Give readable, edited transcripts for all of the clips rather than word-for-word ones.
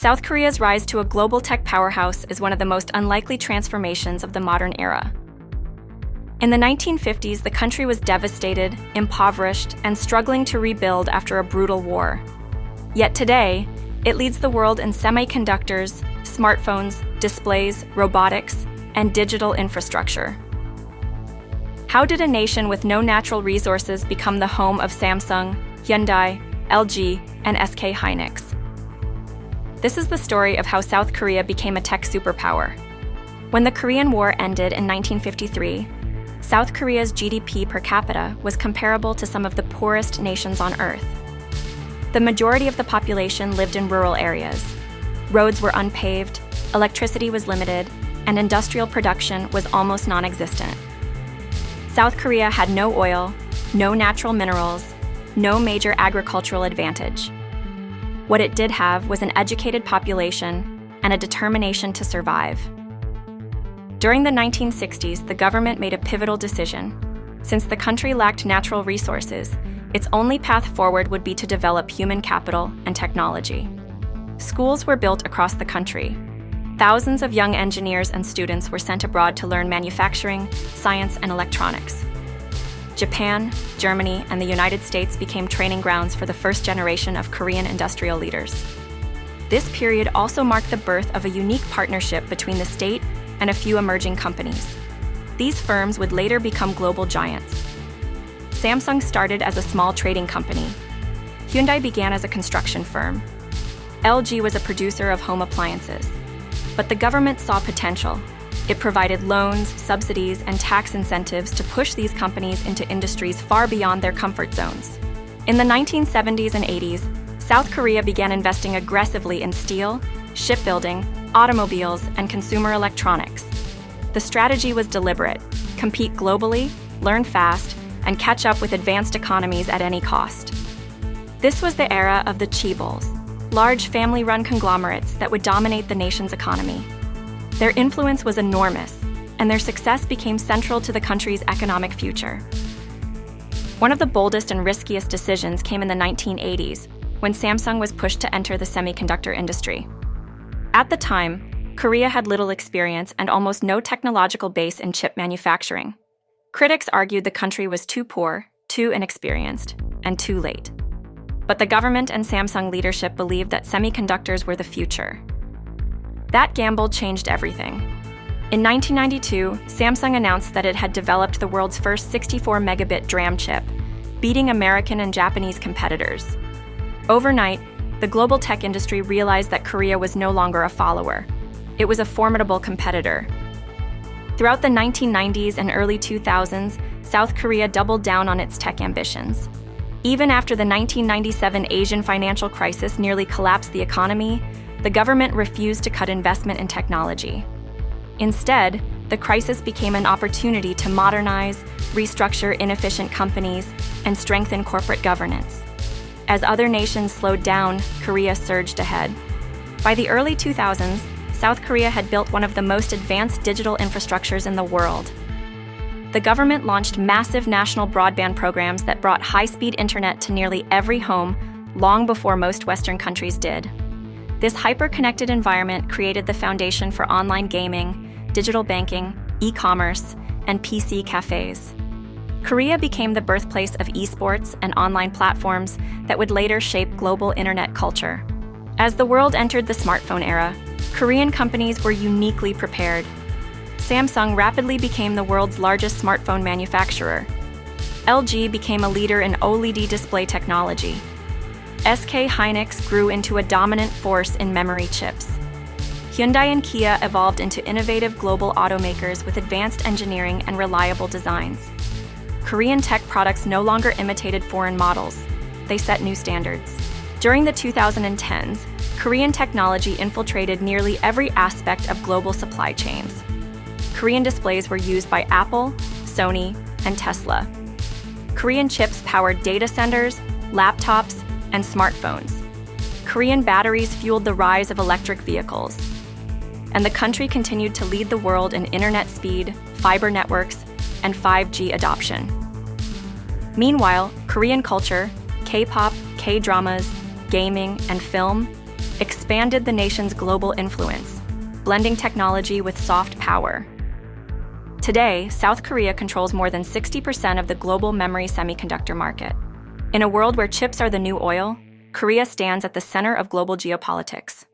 South Korea's rise to a global tech powerhouse is one of the most unlikely transformations of the modern era. In the 1950s, the country was devastated, impoverished, and struggling to rebuild after a brutal war. Yet today, it leads the world in semiconductors, smartphones, displays, robotics, and digital infrastructure. How did a nation with no natural resources become the home of Samsung, Hyundai, LG, and SK Hynix? This is the story of how South Korea became a tech superpower. When the Korean War ended in 1953, South Korea's GDP per capita was comparable to some of the poorest nations on Earth. The majority of the population lived in rural areas. Roads were unpaved, electricity was limited, and industrial production was almost non-existent. South Korea had no oil, no natural minerals, no major agricultural advantage. What it did have was an educated population and a determination to survive. During the 1960s, the government made a pivotal decision. Since the country lacked natural resources, its only path forward would be to develop human capital and technology. Schools were built across the country. Thousands of young engineers and students were sent abroad to learn manufacturing, science, and electronics. Japan, Germany, and the United States became training grounds for the first generation of Korean industrial leaders. This period also marked the birth of a unique partnership between the state and a few emerging companies. These firms would later become global giants. Samsung started as a small trading company. Hyundai began as a construction firm. LG was a producer of home appliances. But the government saw potential. It provided loans, subsidies, and tax incentives to push these companies into industries far beyond their comfort zones. In the 1970s and 80s, South Korea began investing aggressively in steel, shipbuilding, automobiles, and consumer electronics. The strategy was deliberate: compete globally, learn fast, and catch up with advanced economies at any cost. This was the era of the chaebols, large family-run conglomerates that would dominate the nation's economy. Their influence was enormous, and their success became central to the country's economic future. One of the boldest and riskiest decisions came in the 1980s, when Samsung was pushed to enter the semiconductor industry. At the time, Korea had little experience and almost no technological base in chip manufacturing. Critics argued the country was too poor, too inexperienced, and too late. But the government and Samsung leadership believed that semiconductors were the future. That gamble changed everything. In 1992, Samsung announced that it had developed the world's first 64-megabit DRAM chip, beating American and Japanese competitors. Overnight, the global tech industry realized that Korea was no longer a follower. It was a formidable competitor. Throughout the 1990s and early 2000s, South Korea doubled down on its tech ambitions. Even after the 1997 Asian financial crisis nearly collapsed the economy, the government refused to cut investment in technology. Instead, the crisis became an opportunity to modernize, restructure inefficient companies, and strengthen corporate governance. As other nations slowed down, Korea surged ahead. By the early 2000s, South Korea had built one of the most advanced digital infrastructures in the world. The government launched massive national broadband programs that brought high-speed internet to nearly every home long before most Western countries did. This hyper-connected environment created the foundation for online gaming, digital banking, e-commerce, and PC cafes. Korea became the birthplace of esports and online platforms that would later shape global internet culture. As the world entered the smartphone era, Korean companies were uniquely prepared. Samsung rapidly became the world's largest smartphone manufacturer. LG became a leader in OLED display technology. SK Hynix grew into a dominant force in memory chips. Hyundai and Kia evolved into innovative global automakers with advanced engineering and reliable designs. Korean tech products no longer imitated foreign models. They set new standards. During the 2010s, Korean technology infiltrated nearly every aspect of global supply chains. Korean displays were used by Apple, Sony, and Tesla. Korean chips powered data centers, laptops, and smartphones. Korean batteries fueled the rise of electric vehicles. And the country continued to lead the world in internet speed, fiber networks, and 5G adoption. Meanwhile, Korean culture, K-pop, K-dramas, gaming, and film expanded the nation's global influence, blending technology with soft power. Today, South Korea controls more than 60% of the global memory semiconductor market. In a world where chips are the new oil, Korea stands at the center of global geopolitics.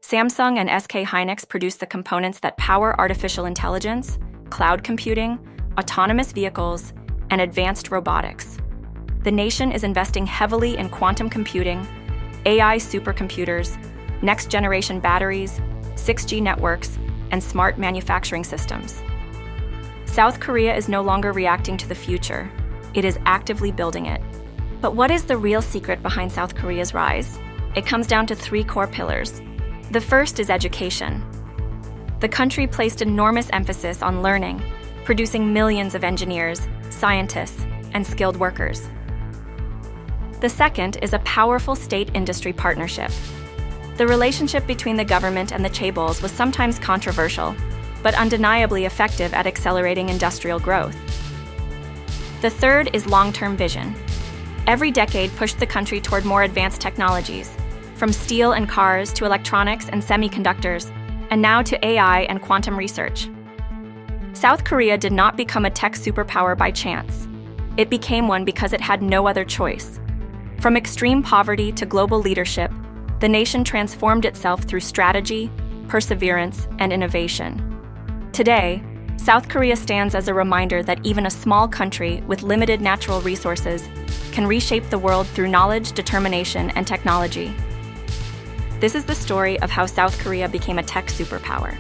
Samsung and SK Hynix produce the components that power artificial intelligence, cloud computing, autonomous vehicles, and advanced robotics. The nation is investing heavily in quantum computing, AI supercomputers, next-generation batteries, 6G networks, and smart manufacturing systems. South Korea is no longer reacting to the future. It is actively building it. But what is the real secret behind South Korea's rise? It comes down to three core pillars. The first is education. The country placed enormous emphasis on learning, producing millions of engineers, scientists, and skilled workers. The second is a powerful state-industry partnership. The relationship between the government and the chaebols was sometimes controversial, but undeniably effective at accelerating industrial growth. The third is long-term vision. Every decade pushed the country toward more advanced technologies, from steel and cars to electronics and semiconductors, and now to AI and quantum research. South Korea did not become a tech superpower by chance. It became one because it had no other choice. From extreme poverty to global leadership, the nation transformed itself through strategy, perseverance, and innovation. Today, South Korea stands as a reminder that even a small country with limited natural resources can reshape the world through knowledge, determination, and technology. This is the story of how South Korea became a tech superpower.